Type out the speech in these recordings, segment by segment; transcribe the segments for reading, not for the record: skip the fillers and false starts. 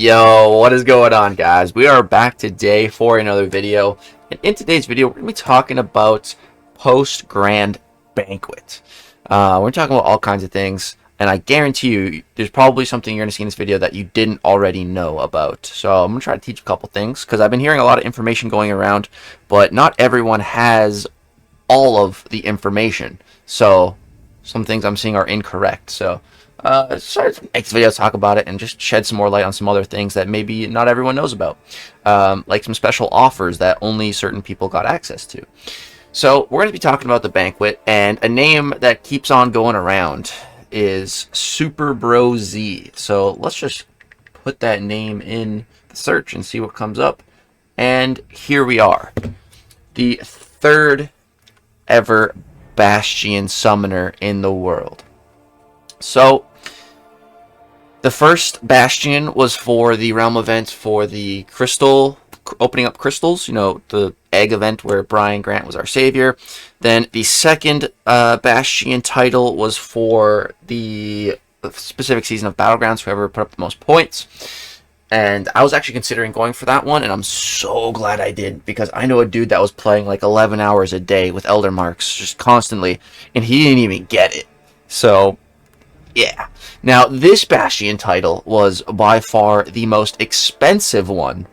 Yo, what is going on, guys? We are back today for another video, and in today's video we're going to be talking about post-grand banquet. We're talking about all kinds of things, and I guarantee you there's probably something you're going to see in this video that you didn't already know about. So I'm going to try to teach a couple things, because I've been hearing a lot of information going around, but not everyone has all of the information, so some things I'm seeing are incorrect. So sorry to make this video, talk about it, and just shed some more light on some other things that maybe not everyone knows about, like some special offers that only certain people got access to. So we're going to be talking about the banquet, and a name that keeps on going around is SuperBroZ. So let's just put that name in the search and see what comes up. And here we are, the third ever Bastion summoner in the world. So the first Bastion was for the realm event for the crystal, opening up crystals, you know, the egg event where Brian Grant was our savior. Then the second Bastion title was for the specific season of Battlegrounds, whoever put up the most points. And I was actually considering going for that one, and I'm so glad I did, because I know a dude that was playing like 11 hours a day with Elder Marks just constantly, and he didn't even get it. So yeah. Now, this Bastion title was by far the most expensive one,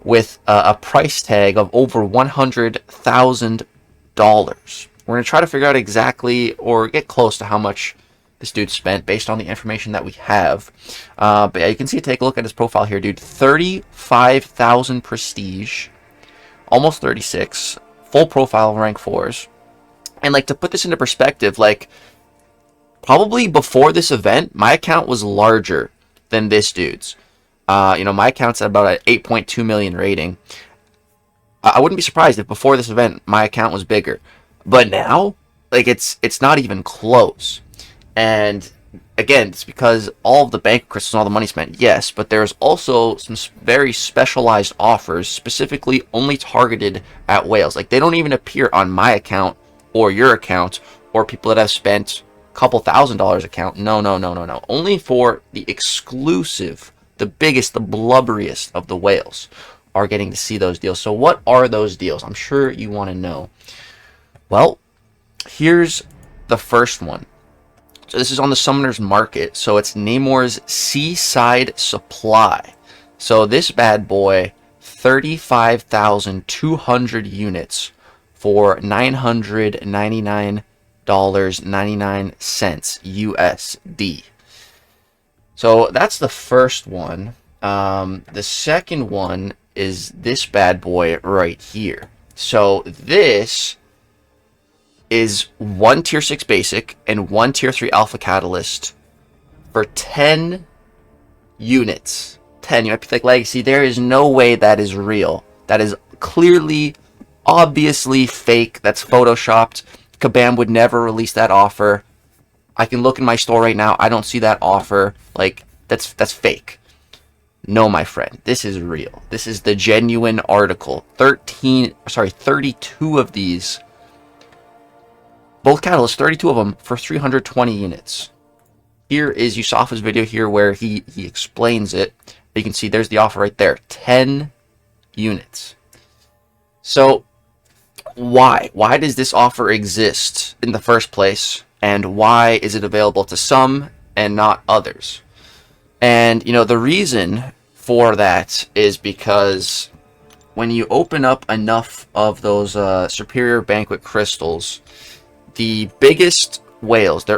with a price tag of over $100,000. We're going to try to figure out exactly, or get close to how much this dude spent based on the information that we have. But yeah, you can see, take a look at his profile here, dude. 35,000 prestige, almost 36, full profile rank 4s. And like, to put this into perspective, like, probably before this event, my account was larger than this dude's. You know, my account's at about an 8.2 million rating. I wouldn't be surprised if before this event my account was bigger, but now, like, it's not even close. And again, it's because all of the bank crystals and all the money spent, yes, but there's also some very specialized offers specifically only targeted at whales. Like, they don't even appear on my account or your account or people that have spent couple $1,000 account. No. Only for the exclusive, the biggest, the blubberiest of the whales are getting to see those deals. So what are those deals? I'm sure you want to know. Well, here's the first one. So this is on the Summoner's Market. So it's Namor's Seaside Supply. So this bad boy, 35,200 units for $999.99 USD. So that's the first one. The second one is this bad boy right here. So this is one tier 6 basic and one tier 3 alpha catalyst for 10 units. 10. You might be like, Legacy, there is no way that is real. That is clearly, obviously fake. That's photoshopped. Kabam would never release that offer. I can look in my store right now. I don't see that offer. Like, that's fake. No, my friend. This is real. This is the genuine article. 32 of these. Both catalysts, 32 of them for 320 units. Here is Yusafa's video here where he explains it. You can see there's the offer right there. 10 units. So why does this offer exist in the first place, and why is it available to some and not others? And you know, the reason for that is because when you open up enough of those superior banquet crystals, the biggest whales, they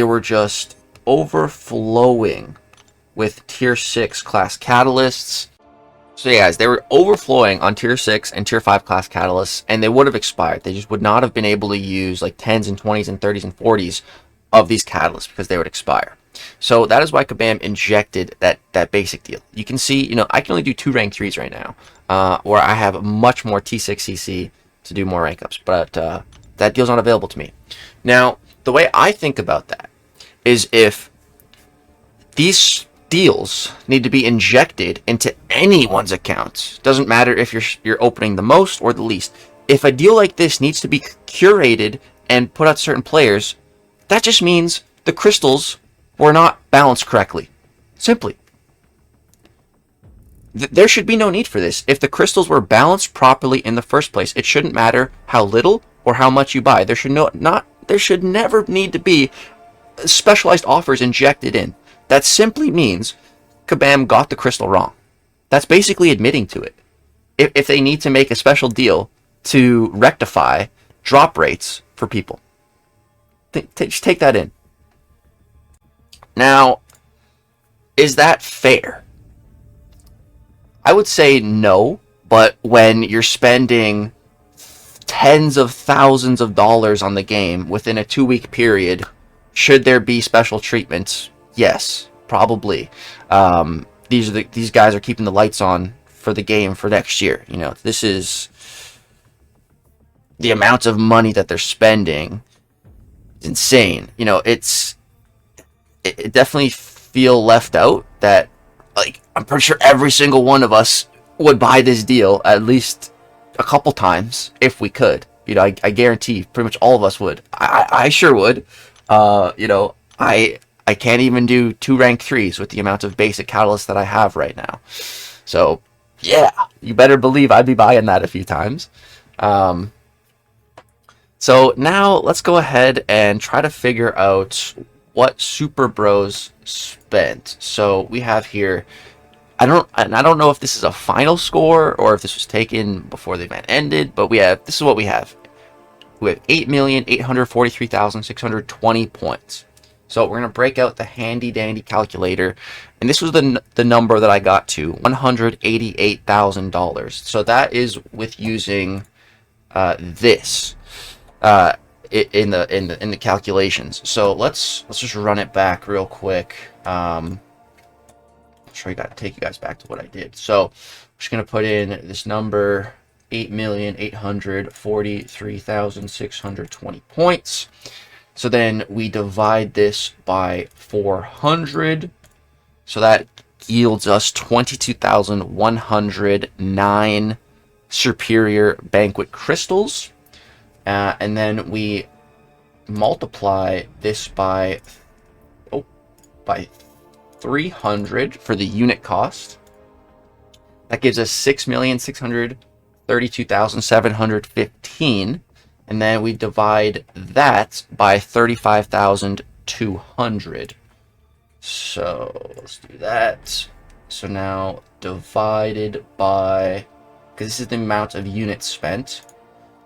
were just overflowing with tier 6 class catalysts. So yeah, guys, they were overflowing on tier 6 and tier 5 class catalysts, and they would have expired. They just would not have been able to use like 10s and 20s and 30s and 40s of these catalysts, because they would expire. So that is why Kabam injected that basic deal. You can see, you know, I can only do 2 rank 3s right now, where I have much more T6 CC to do more rank ups, but that deal's not available to me. Now, the way I think about that is, if these deals need to be injected into anyone's account, doesn't matter if you're opening the most or the least. If a deal like this needs to be curated and put out to certain players, that just means the crystals were not balanced correctly. Simply. There should be no need for this. If the crystals were balanced properly in the first place, it shouldn't matter how little or how much you buy. There should never need to be specialized offers injected in. That simply means Kabam got the crystal wrong. That's basically admitting to it. If they need to make a special deal to rectify drop rates for people, just take that in. Now, is that fair? I would say no, but when you're spending tens of thousands of dollars on the game within a 2-week period, should there be special treatments? Yes, probably. These guys are keeping the lights on for the game for next year. You know, this is the amount of money that they're spending is insane. You know, it definitely feel left out that, like, I'm pretty sure every single one of us would buy this deal at least a couple times if we could. You know, I guarantee pretty much all of us would. I sure would. You know, I can't even do 2 rank 3s with the amount of basic catalysts that I have right now. So, yeah, you better believe I'd be buying that a few times. So now let's go ahead and try to figure out what SuperBroZ spent. So we have here, I don't know if this is a final score or if this was taken before the event ended, but this is what we have. We have 8,843,620 points. So we're going to break out the handy dandy calculator, and this was the number that I got to, $188,000. So that is with using this in the calculations. So let's just run it back real quick. I'll take you guys back to what I did. So I'm just going to put in this number, 8,843,620 points. So then we divide this by 400. So that yields us 22,109 superior Banquet crystals. And then we multiply this by 300 for the unit cost. That gives us 6,632,715. And then we divide that by 35,200. So let's do that. So now divided by, because this is the amount of units spent,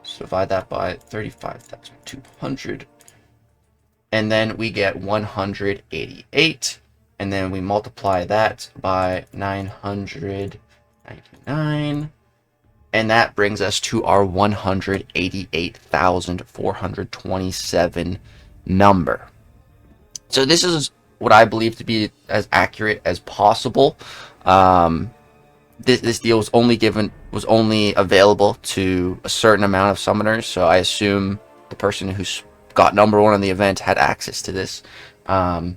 so divide that by 35,200. And then we get 188. And then we multiply that by 999. And that brings us to our 188,427 number. So this is what I believe to be as accurate as possible. This deal was only available to a certain amount of summoners, so I assume the person who got number 1 on the event had access to this. Yeah,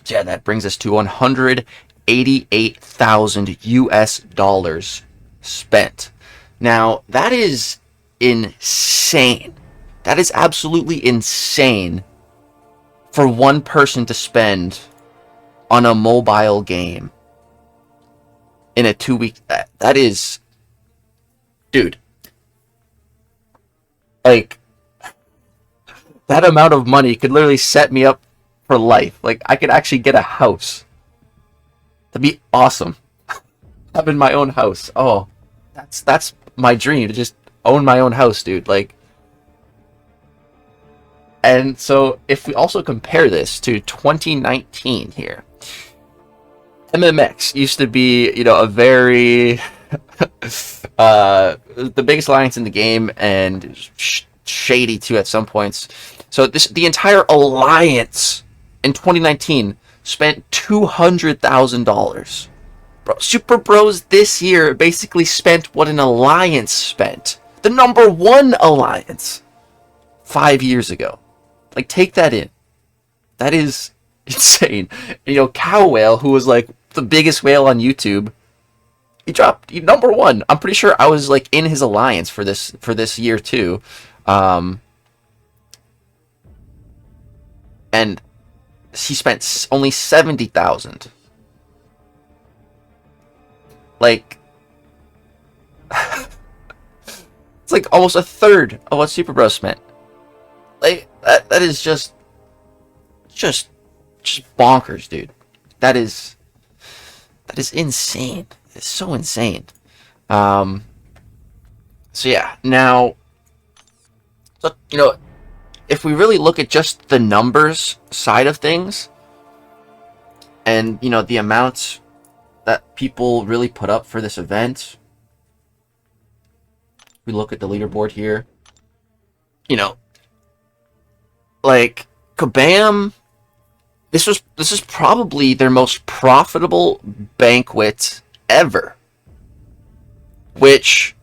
that brings us to 188,000 US dollars spent. Now, that is insane. That is absolutely insane for one person to spend on a mobile game in a 2-week. That is, dude, like, that amount of money could literally set me up for life. Like, I could actually get a house. That'd be awesome. Having my own house. Oh, that's my dream, to just own my own house, dude. Like, and so if we also compare this to 2019 here, MMX used to be, you know, a very the biggest alliance in the game, and shady too at some points. So the entire alliance in 2019 spent $200,000. Bro, SuperBroZ this year basically spent what an alliance spent. The number 1 alliance 5 years ago. Like, take that in. That is insane. You know, Cow Whale, who was like the biggest whale on YouTube, he dropped number 1. I'm pretty sure I was like in his alliance for this year too. And he spent only 70,000. Like, it's like almost a third of what SuperBroZ spent. Like, that is just bonkers, dude. That is insane. It's so insane. So yeah, now, so, you know, if we really look at just the numbers side of things, and, you know, the amounts that people really put up for this event, we look at the leaderboard here, you know, like, Kabam, this is probably their most profitable banquet ever, which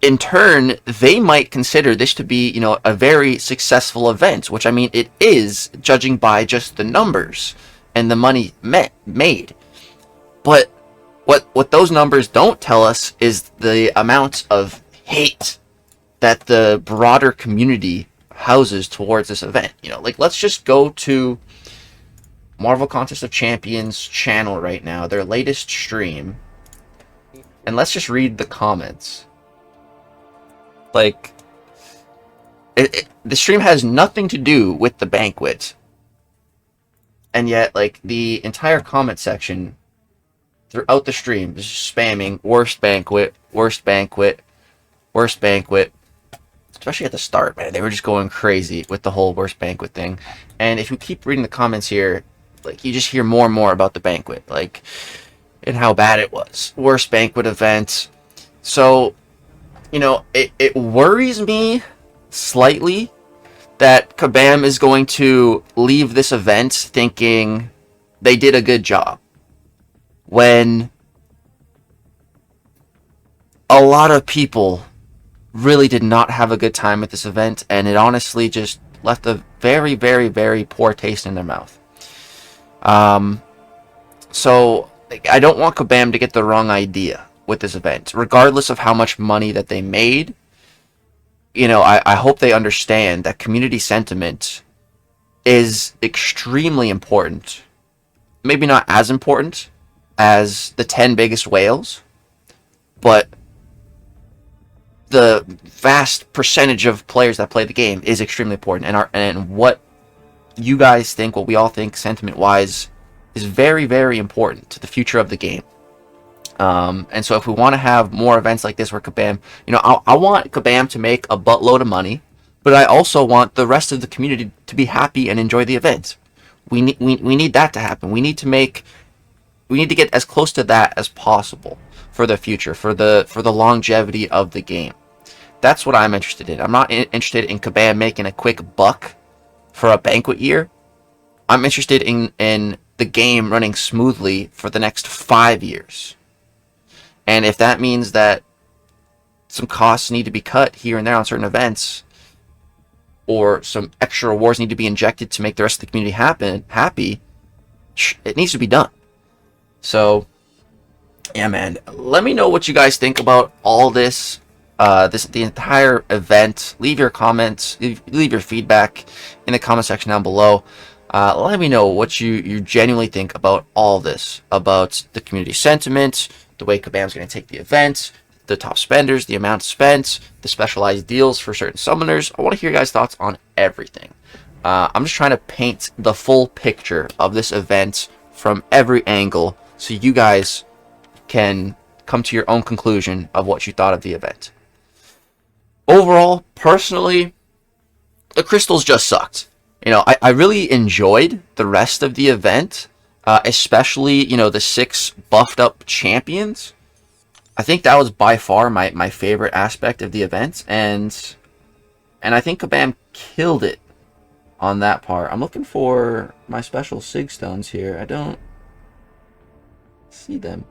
in turn they might consider this to be, you know, a very successful event, which, I mean, it is, judging by just the numbers and the money made. But what those numbers don't tell us is the amount of hate that the broader community houses towards this event. You know, like, let's just go to Marvel Contest of Champions channel right now, their latest stream, and let's just read the comments. Like, the stream has nothing to do with the banquet, and yet, like, the entire comment section throughout the stream is just spamming worst banquet, worst banquet, worst banquet. Especially at the start, man, they were just going crazy with the whole worst banquet thing. And if you keep reading the comments here, like, you just hear more and more about the banquet, like, and how bad it was. Worst banquet event. So, you know, it worries me slightly that Kabam is going to leave this event thinking they did a good job, when a lot of people really did not have a good time at this event, and it honestly just left a very, very, very poor taste in their mouth. So I don't want Kabam to get the wrong idea with this event, regardless of how much money that they made. You know, I hope they understand that community sentiment is extremely important. Maybe not as important as the 10 biggest whales, but the vast percentage of players that play the game is extremely important. And what you guys think, what we all think sentiment-wise, is very, very important to the future of the game. And so if we want to have more events like this where Kabam, you know, I want Kabam to make a buttload of money, but I also want the rest of the community to be happy and enjoy the event. We need that to happen. We need to get as close to that as possible for the future, for the longevity of the game. That's what I'm interested in. I'm not interested in Kabam making a quick buck for a banquet year. I'm interested in the game running smoothly for the next 5 years. And if that means that some costs need to be cut here and there on certain events, or some extra rewards need to be injected to make the rest of the community happy, it needs to be done. So, yeah, man, let me know what you guys think about all this, the entire event. Leave your comments, leave your feedback in the comment section down below. Let me know what you genuinely think about all this, about the community sentiment, the way Kabam's going to take the event, the top spenders, the amount spent, the specialized deals for certain summoners. I want to hear your guys' thoughts on everything. I'm just trying to paint the full picture of this event from every angle, so you guys can come to your own conclusion of what you thought of the event. Overall, personally, the crystals just sucked. You know, I really enjoyed the rest of the event, especially, you know, the 6 buffed up champions. I think that was by far my favorite aspect of the event, and I think Kabam killed it on that part. I'm looking for my special Sig Stones here. I don't see them.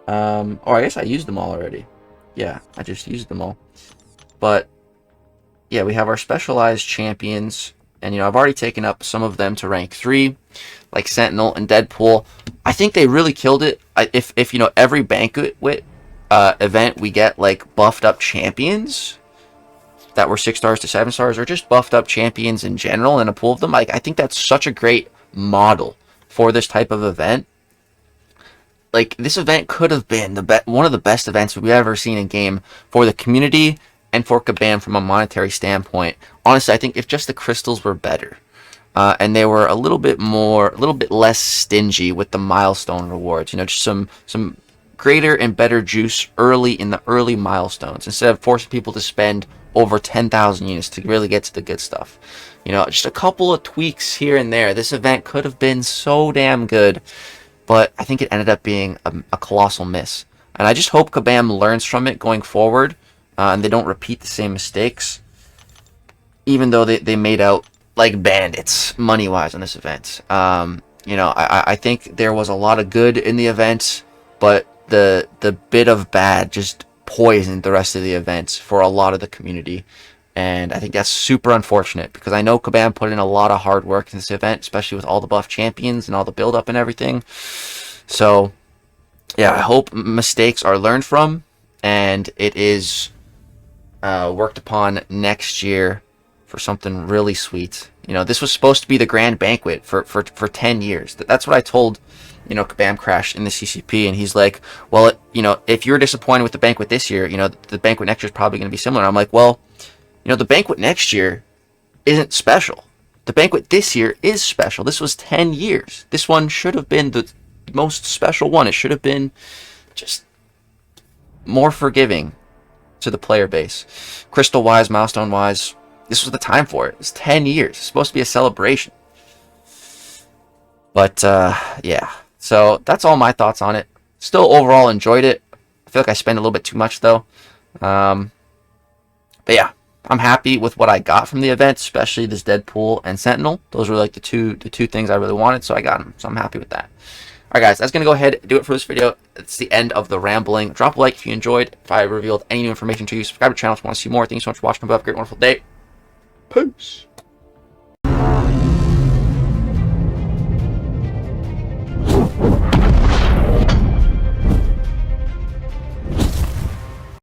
Oh, I guess I used them all already. Yeah, I just used them all. But yeah, we have our specialized champions, and, you know, I've already taken up some of them to rank 3, like Sentinel and Deadpool. I think they really killed it. If you know, every banquet event we get like buffed up champions that were 6 stars to 7 stars, or just buffed up champions in general, and a pool of them, like, I think that's such a great model for this type of event. like, this event could have been one of the best events we've ever seen in game for the community and for Kabam from a monetary standpoint. Honestly, I think if just the crystals were better, and they were a little bit less stingy with the milestone rewards, you know, just some greater and better juice early in the early milestones instead of forcing people to spend over 10,000 units to really get to the good stuff. You know, just a couple of tweaks here and there. This event could have been so damn good, but I think it ended up being a colossal miss. And I just hope Kabam learns from it going forward, and they don't repeat the same mistakes, even though they made out like bandits money-wise on this event. You know, I think there was a lot of good in the event, but the bit of bad just poisoned the rest of the event for a lot of the community. And I think that's super unfortunate, because I know Kabam put in a lot of hard work in this event, especially with all the buff champions and all the build-up and everything. So, yeah, I hope mistakes are learned from, and it is worked upon next year for something really sweet. You know, this was supposed to be the grand banquet for 10 years. That's what I told, you know, Kabam Crash in the CCP, and he's like, well, you know, if you're disappointed with the banquet this year, you know, the banquet next year is probably going to be similar. I'm like, well, you know, the banquet next year isn't special. The banquet this year is special. This was 10 years. This one should have been the most special one. It should have been just more forgiving to the player base. Crystal-wise, milestone-wise, this was the time for it. It's 10 years. It's supposed to be a celebration. But, yeah. So, that's all my thoughts on it. Still, overall, enjoyed it. I feel like I spent a little bit too much, though. But, yeah. I'm happy with what I got from the event, especially this Deadpool and Sentinel. Those were like the two things I really wanted, so I got them. So I'm happy with that. Alright guys, that's going to go ahead and do it for this video. It's the end of the rambling. Drop a like if you enjoyed, if I revealed any new information to you. Subscribe to the channel if you want to see more. Thank you so much for watching. Have a great, wonderful day. Peace.